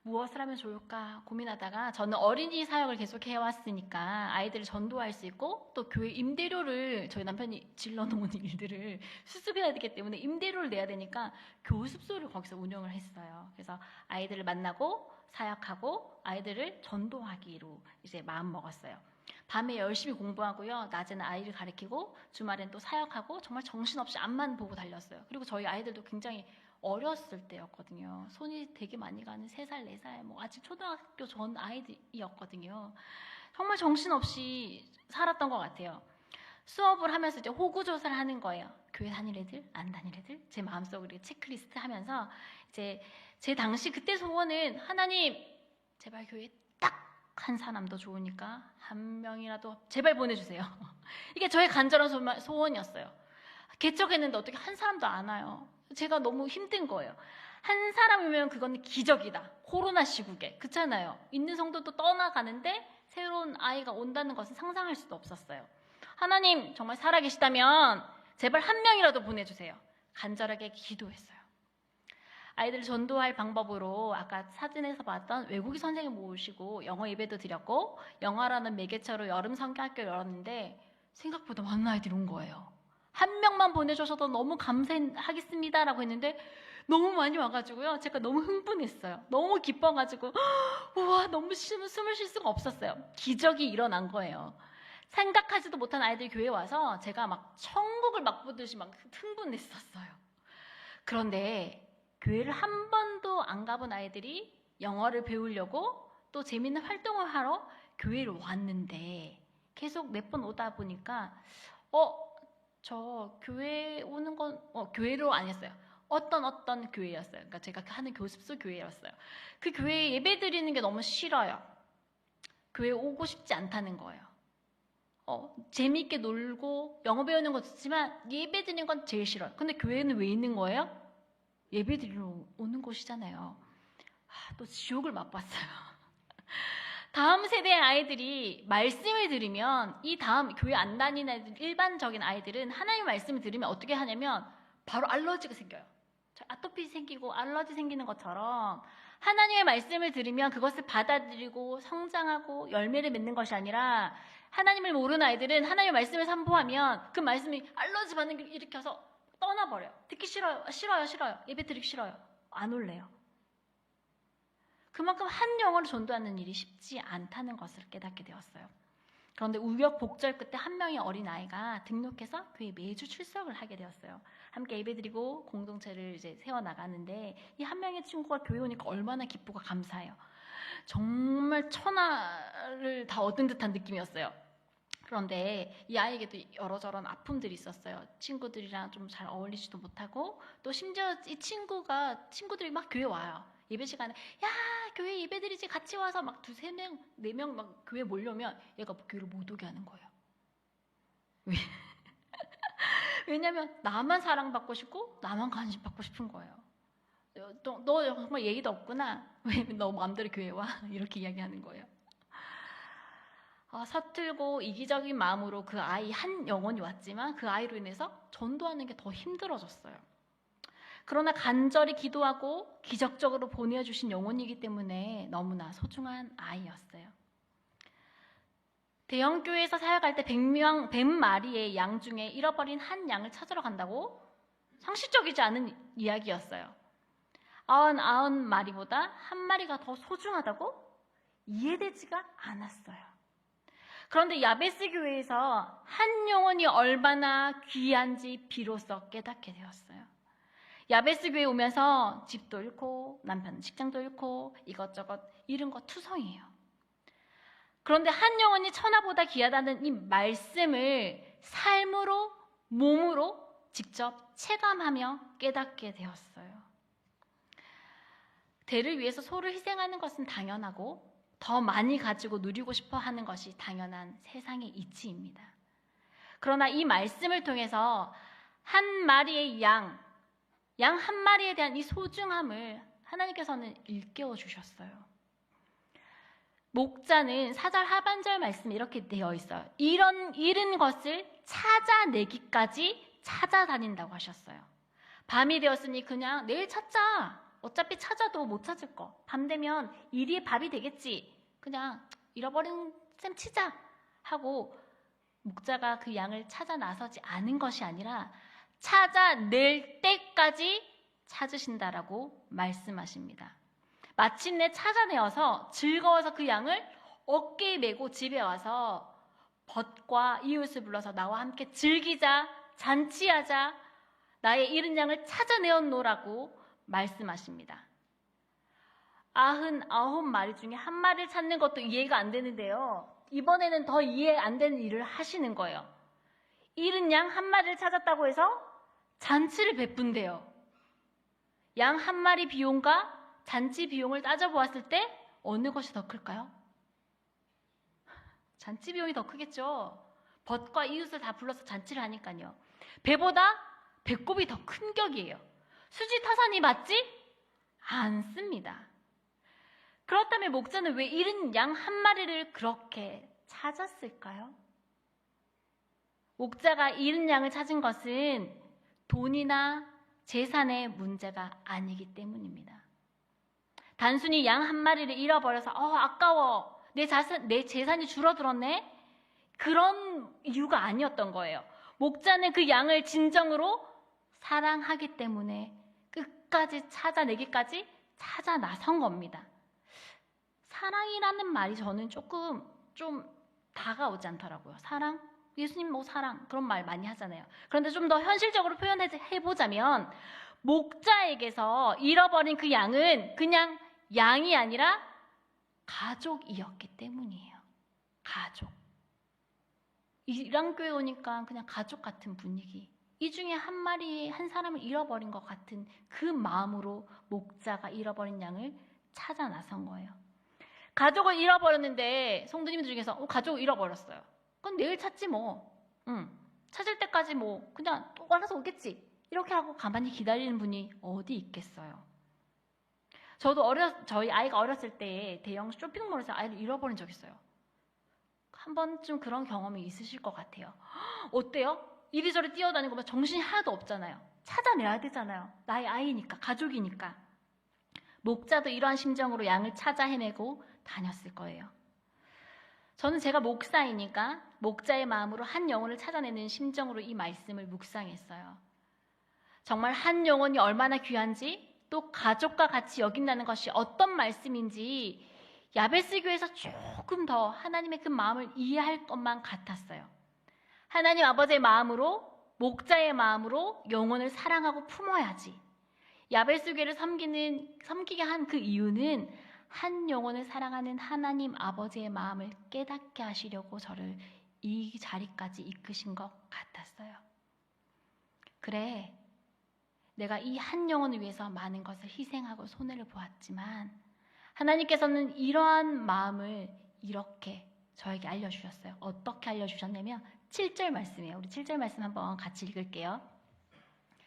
무엇을 하면 좋을까 고민하다가 저는 어린이 사역을 계속 해왔으니까 아이들을 전도할 수 있고 또 교회 임대료를 저희 남편이 질러놓은 일들을 수습해야 되기 때문에 임대료를 내야 되니까 교습소를 거기서 운영을 했어요. 그래서 아이들을 만나고 사역하고 아이들을 전도하기로 이제 마음 먹었어요. 밤에 열심히 공부하고요. 낮에는 아이를 가르치고 주말엔 또 사역하고 정말 정신없이 앞만 보고 달렸어요. 그리고 저희 아이들도 굉장히 어렸을 때였거든요. 손이 되게 많이 가는 3살, 4살, 뭐 아직 초등학교 전 아이들이었거든요. 정말 정신없이 살았던 것 같아요. 수업을 하면서 이제 호구조사를 하는 거예요. 교회 다닐 애들, 안 다닐 애들, 제 마음속으로 체크리스트 하면서 이제 제 당시 그때 소원은 하나님, 제발 교회에 딱 한 사람도 좋으니까 한 명이라도 제발 보내주세요. 이게 저의 간절한 소원이었어요. 개척했는데 어떻게 한 사람도 안 와요. 제가 너무 힘든 거예요. 한 사람이면 그건 기적이다. 코로나 시국에. 그렇잖아요. 있는 성도도 떠나가는데 새로운 아이가 온다는 것은 상상할 수도 없었어요. 하나님 정말 살아계시다면 제발 한 명이라도 보내주세요. 간절하게 기도했어요. 아이들을 전도할 방법으로 아까 사진에서 봤던 외국인 선생님 모시고 영어 예배도 드렸고 영어라는 매개체로 여름 성경학교를 열었는데 생각보다 많은 아이들이 온 거예요. 한 명만 보내주셔도 너무 감사하겠습니다라고 했는데 너무 많이 와가지고요. 제가 너무 흥분했어요. 너무 기뻐가지고 우와 너무 숨을 쉴 수가 없었어요. 기적이 일어난 거예요. 생각하지도 못한 아이들이 교회에 와서 제가 막 천국을 맛보듯이 막 흥분했었어요. 그런데 교회를 한 번도 번도 안 가본 아이들이 영어를 배우려고 또 재밌는 활동을 하러 교회를 왔는데 계속 몇 번 오다 보니까 저 교회 오는 건 교회로 아니었어요. 어떤 교회였어요. 그러니까 제가 하는 교습소 교회였어요. 그 교회에 예배 드리는 게 너무 싫어요. 교회 오고 싶지 않다는 거예요. 재미있게 놀고 영어 배우는 거 좋지만 예배 드리는 건 제일 싫어요. 근데 교회는 왜 있는 거예요? 예배 드리러 오는 곳이잖아요. 또 지옥을 맛봤어요. 다음 세대의 아이들이 말씀을 들으면 이 다음 교회 안 다니는 애들, 일반적인 아이들은 하나님의 말씀을 들으면 어떻게 하냐면 바로 알러지가 생겨요. 아토피 생기고 알러지 생기는 것처럼 하나님의 말씀을 들으면 그것을 받아들이고 성장하고 열매를 맺는 것이 아니라 하나님을 모르는 아이들은 하나님의 말씀을 선포하면 그 말씀이 알러지 반응을 일으켜서 떠나버려요. 듣기 싫어요. 싫어요. 예배 드리기 싫어요. 안 올래요. 그만큼 한 영혼을 전도하는 일이 쉽지 않다는 것을 깨닫게 되었어요. 그런데 우여곡절 끝에 한 명의 어린아이가 등록해서 교회에 매주 출석을 하게 되었어요. 함께 예배드리고 공동체를 이제 세워나가는데 이 한 명의 친구가 교회 오니까 얼마나 기쁘고 감사해요. 정말 천하를 다 얻은 듯한 느낌이었어요. 그런데 이 아이에게도 여러저런 아픔들이 있었어요. 친구들이랑 좀 잘 어울리지도 못하고 또 심지어 이 친구들이 막 교회 와요. 예배 시간에 야 교회 예배드리지 같이 와서 막 2-3명 4명 막 교회 몰려오면 얘가 교회를 못 오게 하는 거예요. 왜냐면 나만 사랑받고 싶고 나만 관심 받고 싶은 거예요. 너 정말 예의도 없구나. 왜 너 마음대로 교회 와? 이렇게 이야기하는 거예요. 서툴고 이기적인 마음으로 그 아이 한 영혼이 왔지만 그 아이로 인해서 전도하는 게 더 힘들어졌어요. 그러나 간절히 기도하고 기적적으로 보내주신 영혼이기 때문에 너무나 소중한 아이였어요. 대형교회에서 사역할 때 100마리의 양 중에 잃어버린 한 양을 찾으러 간다고? 상식적이지 않은 이야기였어요. 99마리보다 한 마리가 더 소중하다고? 이해되지가 않았어요. 그런데 야베스 교회에서 한 영혼이 얼마나 귀한지 비로소 깨닫게 되었어요. 야베스 교회 오면서 집도 잃고 남편 직장도 잃고 이것저것 잃은 거 투성이에요. 그런데 한 영혼이 천하보다 귀하다는 이 말씀을 삶으로 몸으로 직접 체감하며 깨닫게 되었어요. 대를 위해서 소를 희생하는 것은 당연하고 더 많이 가지고 누리고 싶어 하는 것이 당연한 세상의 이치입니다. 그러나 이 말씀을 통해서 한 마리의 양 한 마리에 대한 이 소중함을 하나님께서는 일깨워 주셨어요. 목자는 4절 하반절 말씀에 이렇게 되어 있어요. 이런 잃은 것을 찾아내기까지 찾아다닌다고 하셨어요. 밤이 되었으니 그냥 내일 찾자. 어차피 찾아도 못 찾을 거. 밤 되면 일이 밥이 되겠지. 그냥 잃어버린 셈 치자 하고 목자가 그 양을 찾아 나서지 않은 것이 아니라 찾아낼 때까지 찾으신다라고 말씀하십니다. 마침내 찾아내어서 즐거워서 그 양을 어깨에 메고 집에 와서 벗과 이웃을 불러서 나와 함께 즐기자, 잔치하자, 나의 잃은 양을 찾아내었노라고 말씀하십니다. 99마리 중에 한 마리를 찾는 것도 이해가 안 되는데요. 이번에는 더 이해 안 되는 일을 하시는 거예요. 잃은 양 한 마리를 찾았다고 해서 잔치를 베푼대요. 양 한 마리 비용과 잔치 비용을 따져보았을 때 어느 것이 더 클까요? 잔치 비용이 더 크겠죠. 벗과 이웃을 다 불러서 잔치를 하니까요. 배보다 배꼽이 더 큰 격이에요. 수지타산이 맞지? 않습니다. 그렇다면 목자는 왜 잃은 양 한 마리를 그렇게 찾았을까요? 목자가 잃은 양을 찾은 것은 돈이나 재산의 문제가 아니기 때문입니다. 단순히 양 한 마리를 잃어버려서 아까워, 내 재산이 줄어들었네? 그런 이유가 아니었던 거예요. 목자는 그 양을 진정으로 사랑하기 때문에 끝까지 찾아내기까지 찾아 나선 겁니다. 사랑이라는 말이 저는 좀 다가오지 않더라고요. 사랑? 예수님 사랑 그런 말 많이 하잖아요. 그런데 좀 더 현실적으로 표현해보자면 목자에게서 잃어버린 그 양은 그냥 양이 아니라 가족이었기 때문이에요. 가족. 이랑교회 오니까 그냥 가족 같은 분위기. 이 중에 한 사람을 잃어버린 것 같은 그 마음으로 목자가 잃어버린 양을 찾아 나선 거예요. 가족을 잃어버렸는데 성도님들 중에서 가족을 잃어버렸어요. 그건 내일 찾지 뭐. 찾을 때까지 뭐 그냥 또 알아서 오겠지. 이렇게 하고 가만히 기다리는 분이 어디 있겠어요. 저도 저희 아이가 어렸을 때 대형 쇼핑몰에서 아이를 잃어버린 적 있어요. 한 번쯤 그런 경험이 있으실 것 같아요. 어때요? 이리저리 뛰어다니고 막 정신이 하나도 없잖아요. 찾아내야 되잖아요. 나의 아이니까, 가족이니까. 목자도 이러한 심정으로 양을 찾아 헤매고 다녔을 거예요. 저는 제가 목사이니까 목자의 마음으로 한 영혼을 찾아내는 심정으로 이 말씀을 묵상했어요. 정말 한 영혼이 얼마나 귀한지, 또 가족과 같이 여긴다는 것이 어떤 말씀인지 야베스 교회에서 조금 더 하나님의 그 마음을 이해할 것만 같았어요. 하나님 아버지의 마음으로, 목자의 마음으로 영혼을 사랑하고 품어야지. 야베스 교회를 섬기게 한 그 이유는 한 영혼을 사랑하는 하나님 아버지의 마음을 깨닫게 하시려고 저를 이 자리까지 이끄신 것 같았어요. 그래, 내가 이 한 영혼을 위해서 많은 것을 희생하고 손해를 보았지만 하나님께서는 이러한 마음을 이렇게 저에게 알려주셨어요. 어떻게 알려주셨냐면 7절 말씀이에요. 우리 7절 말씀 한번 같이 읽을게요.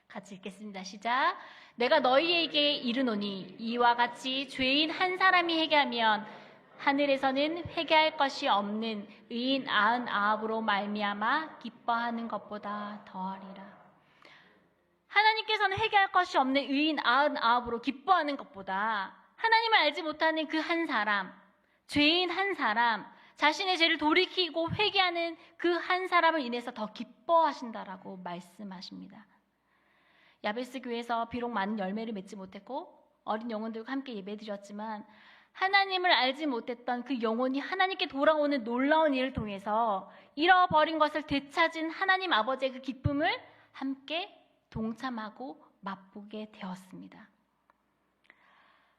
같이 읽겠습니다. 시작. 내가 너희에게 이르노니 이와 같이 죄인 한 사람이 회개하면 하늘에서는 회개할 것이 없는 의인 99으로 말미암아 기뻐하는 것보다 더하리라. 하나님께서는 회개할 것이 없는 의인 99으로 기뻐하는 것보다 하나님을 알지 못하는 그 한 사람, 죄인 한 사람, 자신의 죄를 돌이키고 회개하는 그 한 사람을 인해서 더 기뻐하신다라고 말씀하십니다. 야베스 교회에서 비록 많은 열매를 맺지 못했고 어린 영혼들과 함께 예배드렸지만 하나님을 알지 못했던 그 영혼이 하나님께 돌아오는 놀라운 일을 통해서 잃어버린 것을 되찾은 하나님 아버지의 그 기쁨을 함께 동참하고 맛보게 되었습니다.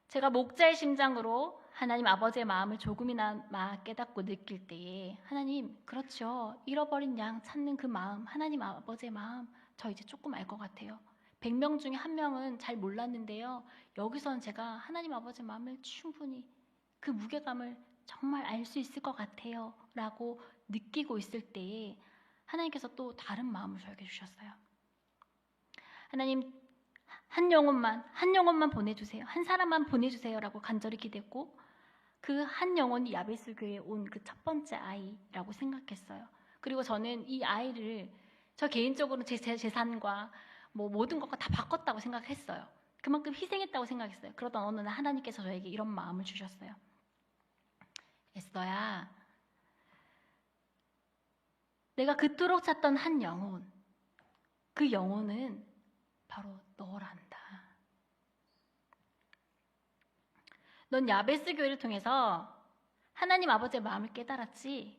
제가 목자의 심장으로 하나님 아버지의 마음을 조금이나마 깨닫고 느낄 때에 하나님, 그렇죠. 잃어버린 양 찾는 그 마음, 하나님 아버지의 마음, 저 이제 조금 알 것 같아요. 100명 중에 1명은 잘 몰랐는데요. 여기서는 제가 하나님 아버지의 마음을 충분히 그 무게감을 정말 알 수 있을 것 같아요. 라고 느끼고 있을 때에 하나님께서 또 다른 마음을 저에게 주셨어요. 하나님, 한 영혼만 보내주세요. 한 사람만 보내주세요. 라고 간절히 기대했고 그 한 영혼이 야베스 교회에 온 그 첫 번째 아이라고 생각했어요. 그리고 저는 이 아이를 저 개인적으로 제 재산과 뭐 모든 것과 다 바꿨다고 생각했어요. 그만큼 희생했다고 생각했어요. 그러던 어느 날 하나님께서 저에게 이런 마음을 주셨어요. 에스더야, 내가 그토록 찾던 한 영혼, 그 영혼은 바로 너란다. 넌 야베스 교회를 통해서 하나님 아버지의 마음을 깨달았지.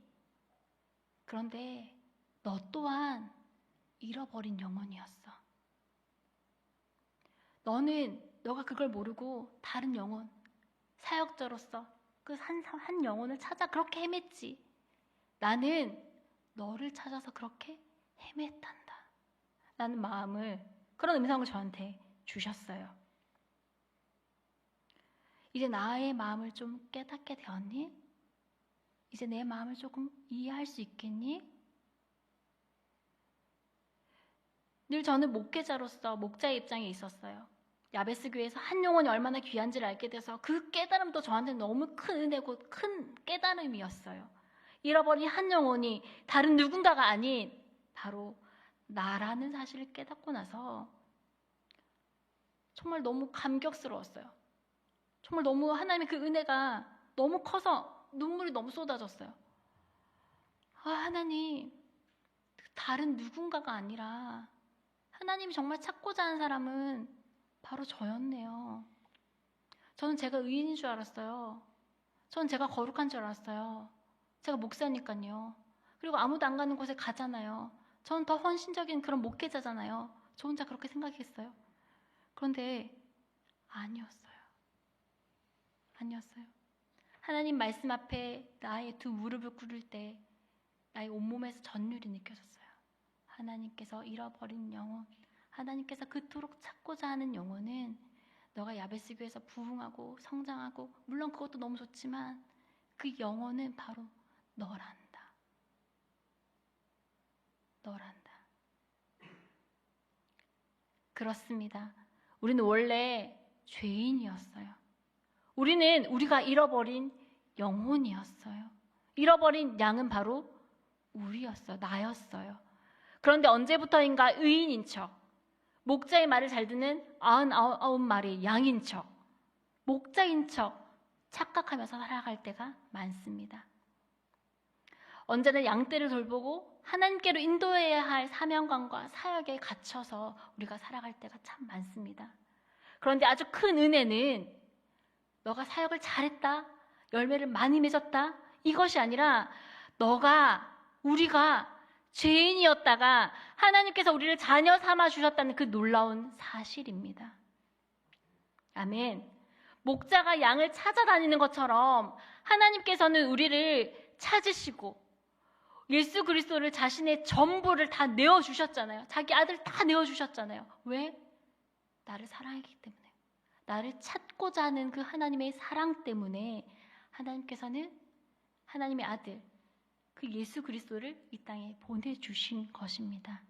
그런데 너 또한 잃어버린 영혼이었어. 너가 그걸 모르고 다른 영혼, 사역자로서 그 한 영혼을 찾아 그렇게 헤맸지. 나는 너를 찾아서 그렇게 헤맸단다. 라는 마음을, 그런 음성을 저한테 주셨어요. 이제 나의 마음을 좀 깨닫게 되었니? 이제 내 마음을 조금 이해할 수 있겠니? 늘 저는 목회자로서 목자의 입장에 있었어요. 야베스 교회에서 한 영혼이 얼마나 귀한지를 알게 돼서 그 깨달음도 저한테는 너무 큰 은혜고 큰 깨달음이었어요. 잃어버린 한 영혼이 다른 누군가가 아닌 바로 나라는 사실을 깨닫고 나서 정말 너무 감격스러웠어요. 정말 너무 하나님의 그 은혜가 너무 커서 눈물이 너무 쏟아졌어요. 하나님, 다른 누군가가 아니라 하나님이 정말 찾고자 하는 사람은 바로 저였네요. 저는 제가 의인인 줄 알았어요. 저는 제가 거룩한 줄 알았어요. 제가 목사니까요. 그리고 아무도 안 가는 곳에 가잖아요. 저는 더 헌신적인 그런 목회자잖아요. 저 혼자 그렇게 생각했어요. 그런데 아니었어요. 하나님 말씀 앞에 나의 두 무릎을 꿇을 때 나의 온몸에서 전율이 느껴졌어요. 하나님께서 잃어버린 영혼, 하나님께서 그토록 찾고자 하는 영혼은 너가 야베스 교회에서 부흥하고 성장하고, 물론 그것도 너무 좋지만 그 영혼은 바로 너란다. 그렇습니다. 우리는 원래 죄인이었어요. 우리는 우리가 잃어버린 영혼이었어요. 잃어버린 양은 바로 우리였어요. 나였어요. 그런데 언제부터인가 의인인 척, 목자의 말을 잘 듣는 99마리의 양인 척, 목자인 척 착각하면서 살아갈 때가 많습니다. 언제나 양떼를 돌보고 하나님께로 인도해야 할 사명감과 사역에 갇혀서 우리가 살아갈 때가 참 많습니다. 그런데 아주 큰 은혜는 너가 사역을 잘했다, 열매를 많이 맺었다, 이것이 아니라 우리가 죄인이었다가 하나님께서 우리를 자녀 삼아 주셨다는 그 놀라운 사실입니다. 아멘. 목자가 양을 찾아다니는 것처럼 하나님께서는 우리를 찾으시고 예수 그리스도를 자신의 전부를 다 내어주셨잖아요. 자기 아들 다 내어주셨잖아요. 왜? 나를 사랑했기 때문에. 나를 찾고자 하는 그 하나님의 사랑 때문에 하나님께서는 하나님의 아들, 그 예수 그리스도를 이 땅에 보내주신 것입니다.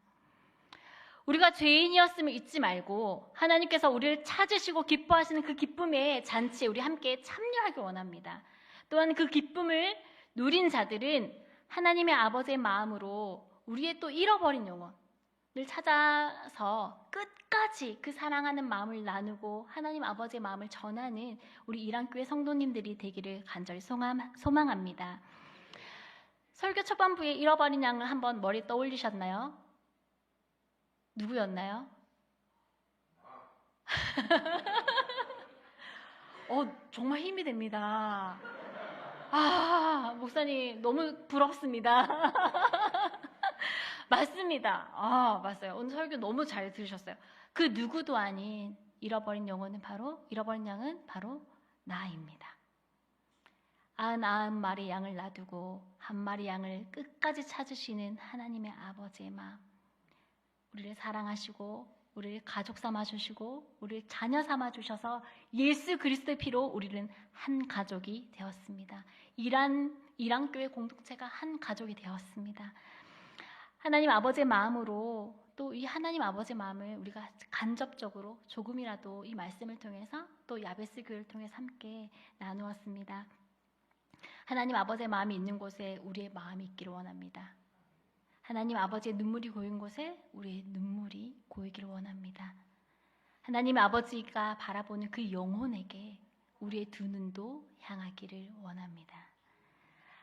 우리가 죄인이었음을 잊지 말고 하나님께서 우리를 찾으시고 기뻐하시는 그 기쁨의 잔치에 우리 함께 참여하기 원합니다. 또한 그 기쁨을 누린 자들은 하나님의 아버지의 마음으로 우리의 또 잃어버린 영혼을 찾아서 끝까지 그 사랑하는 마음을 나누고 하나님 아버지의 마음을 전하는 우리 이랑교회 성도님들이 되기를 간절히 소망합니다. 설교 초반부에 잃어버린 양을 한번 머리에 떠올리셨나요? 누구였나요? 정말 힘이 됩니다. 목사님 너무 부럽습니다. 맞습니다. 맞아요. 오늘 설교 너무 잘 들으셨어요. 그 누구도 아닌 잃어버린 양은 바로 나입니다. 99마리 양을 놔두고 한 마리 양을 끝까지 찾으시는 하나님의 아버지의 마음, 우리를 사랑하시고 우리를 가족 삼아주시고 우리를 자녀 삼아주셔서 예수 그리스도의 피로 우리는 한 가족이 되었습니다. 이란교회 공동체가 한 가족이 되었습니다. 하나님 아버지의 마음으로, 또 이 하나님 아버지의 마음을 우리가 간접적으로 조금이라도 이 말씀을 통해서 또 야베스 교회를 통해서 함께 나누었습니다. 하나님 아버지의 마음이 있는 곳에 우리의 마음이 있기를 원합니다. 하나님 아버지의 눈물이 고인 곳에 우리의 눈물이 고이기를 원합니다. 하나님 아버지가 바라보는 그 영혼에게 우리의 두 눈도 향하기를 원합니다.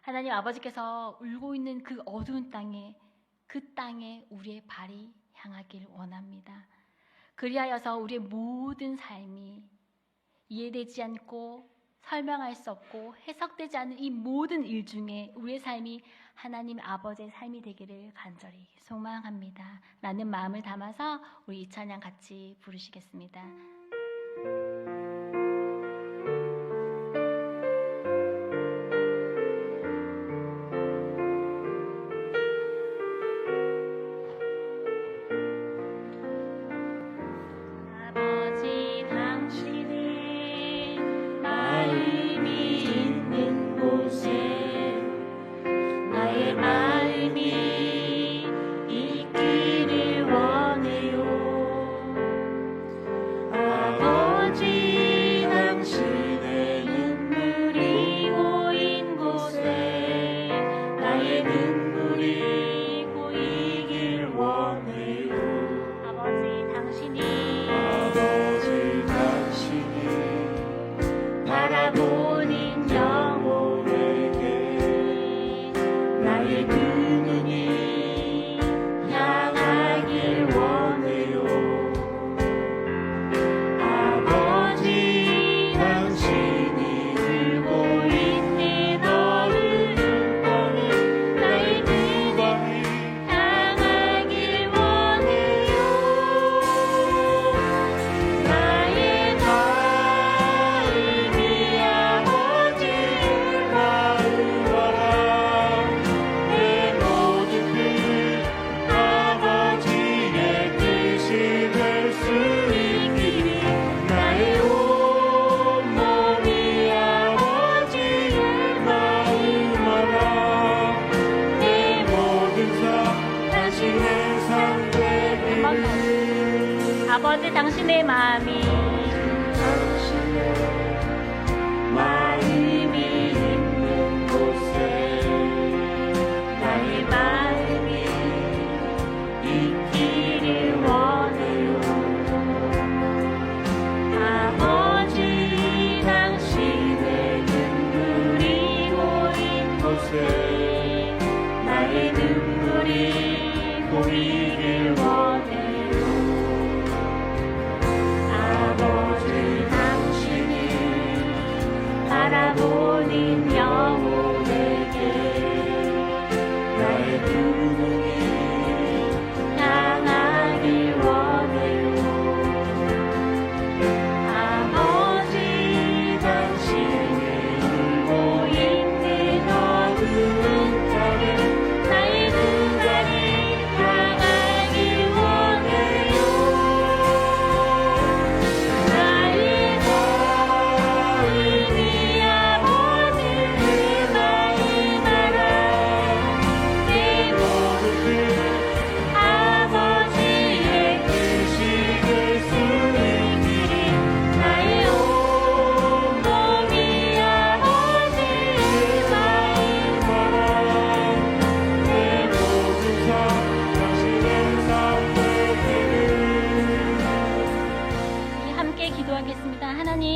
하나님 아버지께서 울고 있는 그 어두운 땅에, 그 땅에 우리의 발이 향하기를 원합니다. 그리하여서 우리의 모든 삶이 이해되지 않고 설명할 수 없고 해석되지 않는 이 모든 일 중에 우리의 삶이 하나님 아버지의 삶이 되기를 간절히 소망합니다. 라는 마음을 담아서 우리 이 찬양 같이 부르시겠습니다. 아버지 당신은 마음이 있는 곳에 나의 마음이 있기를 원해요. 아버지 당신의 마음이 마음이 있는 곳에 나의 마음이 있기를 원해요. 아버지 당신의 눈물이 고인 곳에 나의 눈물이 고이길 원해요. 아버지 당신이 바라보는 영혼에게 나의 눈물이 향하길 원해요. 아버지 당신의 울고 있는 어두운 땅에 나의 눈알이 향하길 원해요. 나의 마음이 아버지의 마음 알아. 내 모든 아버지의 뜻이 될 수 있기를 나의 온 몸이 아버지의 마음 알아. 내 모든 삶 당신의 삶 되기를. 함께 기도하겠습니다. 하나님,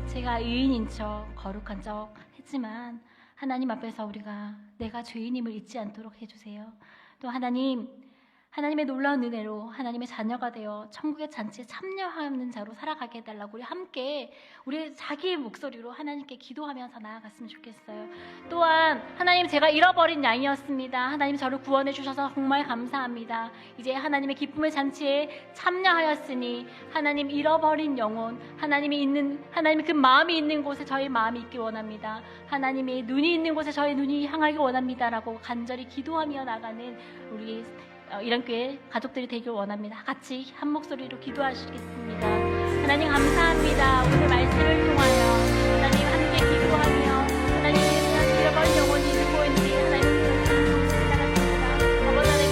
제가 의인인 척, 거룩한 척 했지만 하나님 앞에서 우리가 내가 죄인임을 잊지 않도록 해주세요. 또 하나님의 놀라운 은혜로 하나님의 자녀가 되어 천국의 잔치에 참여하는 자로 살아가게 해달라고 우리 함께 우리 자기의 목소리로 하나님께 기도하면서 나아갔으면 좋겠어요. 또한 하나님, 제가 잃어버린 양이었습니다. 하나님 저를 구원해 주셔서 정말 감사합니다. 이제 하나님의 기쁨의 잔치에 참여하였으니 하나님 잃어버린 영혼, 하나님의 그 마음이 있는 곳에 저희 마음이 있기 원합니다. 하나님의 눈이 있는 곳에 저희 눈이 향하기 원합니다라고 간절히 기도하며 나가는 우리 이런 교회 가족들이 되길 원합니다. 같이 한 목소리로 기도하시겠습니다. 하나님 감사합니다. 오늘 말씀을 통하여 하나님 함께 기도하며 하나님 잃어버린 영혼이 누구인지 하나님 나갔습니다. 아버지 하나님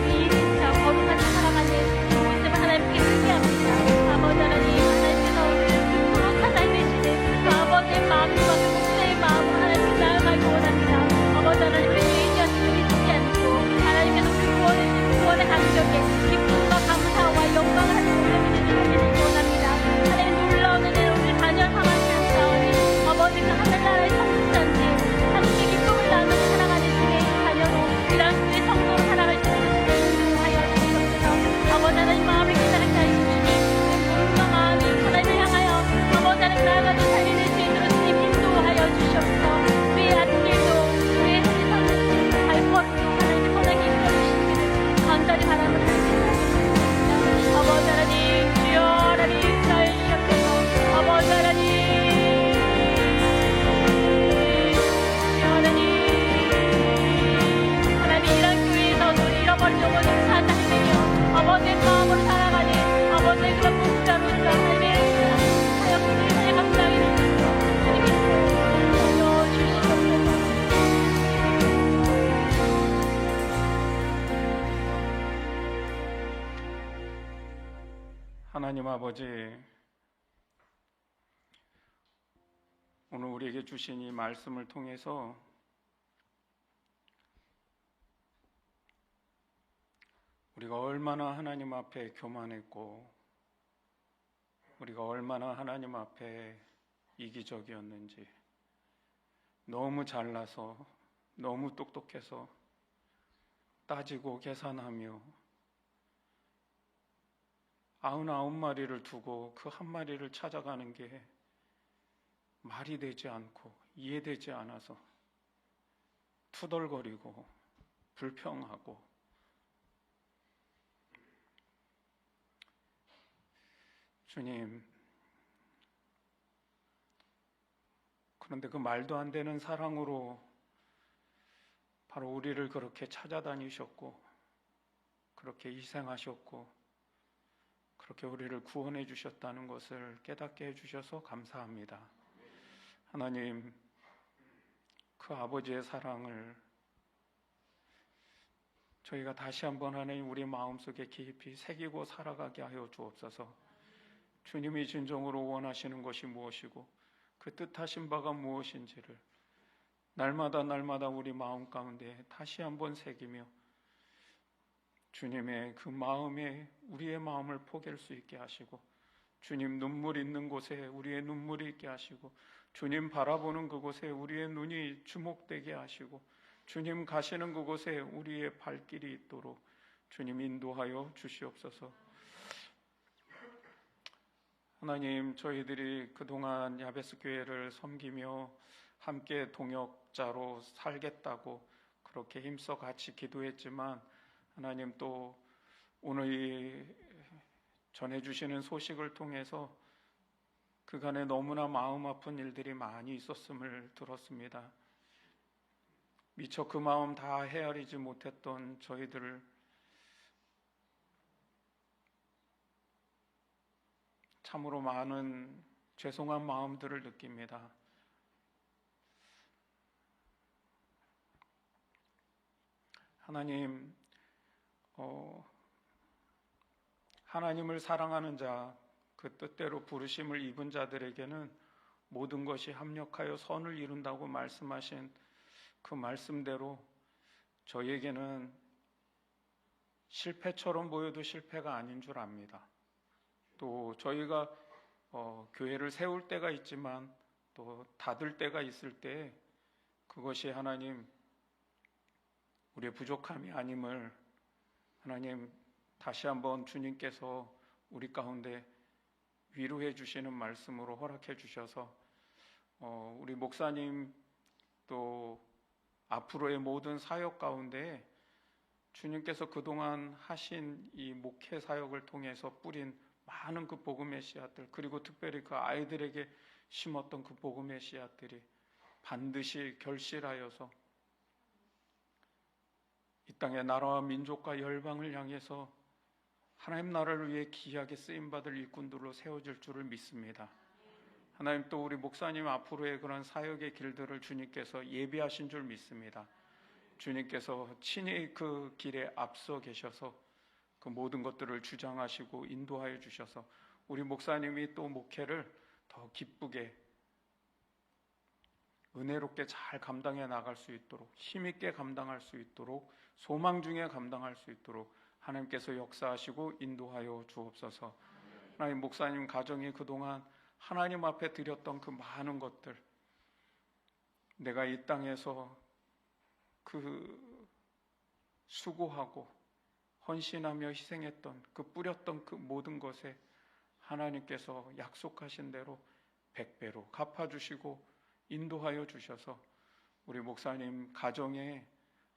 우리 이른 자 거룩한 살아가는 그 모습을 하나님께 소개합니다. 아버지 하나님께서 우리를 거룩한 삶 되시는 그 아버지의 마음과 그 목사의 마음을 하나님께 나아가기 원합니다. 아버지 하나님 우리 죄인이었음을 잊지 않고 하나님께서 우리 구원의 감격에 기쁨과 감사와 영광을 하나님 올려드리는 원합니다. 하나님 놀라운 은혜로 우리 자녀 향하시는 사원이 아버지 그 하늘나라의 성전지 함께 기쁨을 나누며 살아가는 주의 자녀로 이 땅의 성도로 살아갈 수 있는 인도하여 주시옵소서. 아버지 하나님 마음을 깨달게 하시니 몸과 마음이 하나님을 향하여 아버지 하나님 나아가는 삶이 될 수 있도록 주님 인도하여 주시옵소서. 우리의 앞길도 우리의 세상을 발걸음도 하나님의 선하게 이끌어주시기를 간절히 바람을 하시옵소서. 아버지 하나님 주여 하나님 인도하여 주시옵소서. 아버지 하나님 주여 하나님 이런 교회에서도 잃어버린 영혼을 찾아 헤매며 아버지의 마음으로 살아가는 아버지의 그런 목자로서 하나님의 사역들의 감당이 되는 주님이 주시옵소서. 하나님 아버지, 오늘 우리에게 주신 이 말씀을 통해서 우리가 얼마나 하나님 앞에 교만했고 우리가 얼마나 하나님 앞에 이기적이었는지, 너무 잘나서 너무 똑똑해서 따지고 계산하며 99마리를 두고 그 한 마리를 찾아가는 게 말이 되지 않고 이해되지 않아서 투덜거리고 불평하고, 주님, 그런데 그 말도 안 되는 사랑으로 바로 우리를 그렇게 찾아다니셨고 그렇게 희생하셨고 그렇게 우리를 구원해 주셨다는 것을 깨닫게 해주셔서 감사합니다. 하나님, 그 아버지의 사랑을 저희가 다시 한번 하나님 우리 마음속에 깊이 새기고 살아가게 하여 주옵소서. 주님이 진정으로 원하시는 것이 무엇이고 그 뜻하신 바가 무엇인지를 날마다 우리 마음 가운데 다시 한번 새기며 주님의 그 마음에 우리의 마음을 포갤 수 있게 하시고, 주님 눈물 있는 곳에 우리의 눈물이 있게 하시고, 주님 바라보는 그곳에 우리의 눈이 주목되게 하시고, 주님 가시는 그곳에 우리의 발길이 있도록 주님 인도하여 주시옵소서. 하나님, 저희들이 그동안 야베스 교회를 섬기며 함께 동역자로 살겠다고 그렇게 힘써 같이 기도했지만, 하나님 또 오늘 이 전해주시는 소식을 통해서 그간에 너무나 마음 아픈 일들이 많이 있었음을 들었습니다. 미처 그 마음 다 헤아리지 못했던 저희들을 참으로 많은 죄송한 마음들을 느낍니다. 하나님, 하나님을 사랑하는 자, 그 뜻대로 부르심을 입은 자들에게는 모든 것이 합력하여 선을 이룬다고 말씀하신 그 말씀대로 저희에게는 실패처럼 보여도 실패가 아닌 줄 압니다. 또 저희가 교회를 세울 때가 있지만 또 닫을 때가 있을 때 그것이 하나님 우리의 부족함이 아님을 하나님 다시 한번 주님께서 우리 가운데 위로해 주시는 말씀으로 허락해 주셔서 우리 목사님 또 앞으로의 모든 사역 가운데 주님께서 그동안 하신 이 목회 사역을 통해서 뿌린 많은 그 복음의 씨앗들, 그리고 특별히 그 아이들에게 심었던 그 복음의 씨앗들이 반드시 결실하여서 이 땅의 나라와 민족과 열방을 향해서 하나님 나라를 위해 귀하게 쓰임받을 일꾼들로 세워질 줄을 믿습니다. 하나님 또 우리 목사님 앞으로의 그런 사역의 길들을 주님께서 예비하신 줄 믿습니다. 주님께서 친히 그 길에 앞서 계셔서 그 모든 것들을 주장하시고 인도하여 주셔서 우리 목사님이 또 목회를 더 기쁘게 은혜롭게 잘 감당해 나갈 수 있도록, 힘있게 감당할 수 있도록, 소망 중에 감당할 수 있도록 하나님께서 역사하시고 인도하여 주옵소서. 하나님, 목사님 가정이 그동안 하나님 앞에 드렸던 그 많은 것들, 내가 이 땅에서 그 수고하고 헌신하며 희생했던 그 뿌렸던 그 모든 것에 하나님께서 약속하신 대로 100배로 갚아주시고 인도하여 주셔서 우리 목사님 가정에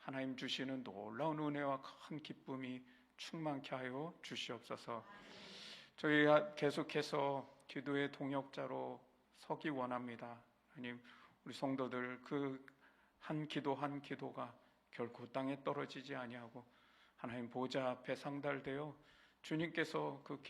하나님 주시는 놀라운 은혜와 큰 기쁨이 충만케 하여 주시옵소서. 저희 계속해서 기도의 동역자로 서기 원합니다. 하나님, 우리 성도들 그 한 기도 한 기도가 결코 땅에 떨어지지 아니하고 하나님 보좌 앞에 상달되어 주님께서 그 기도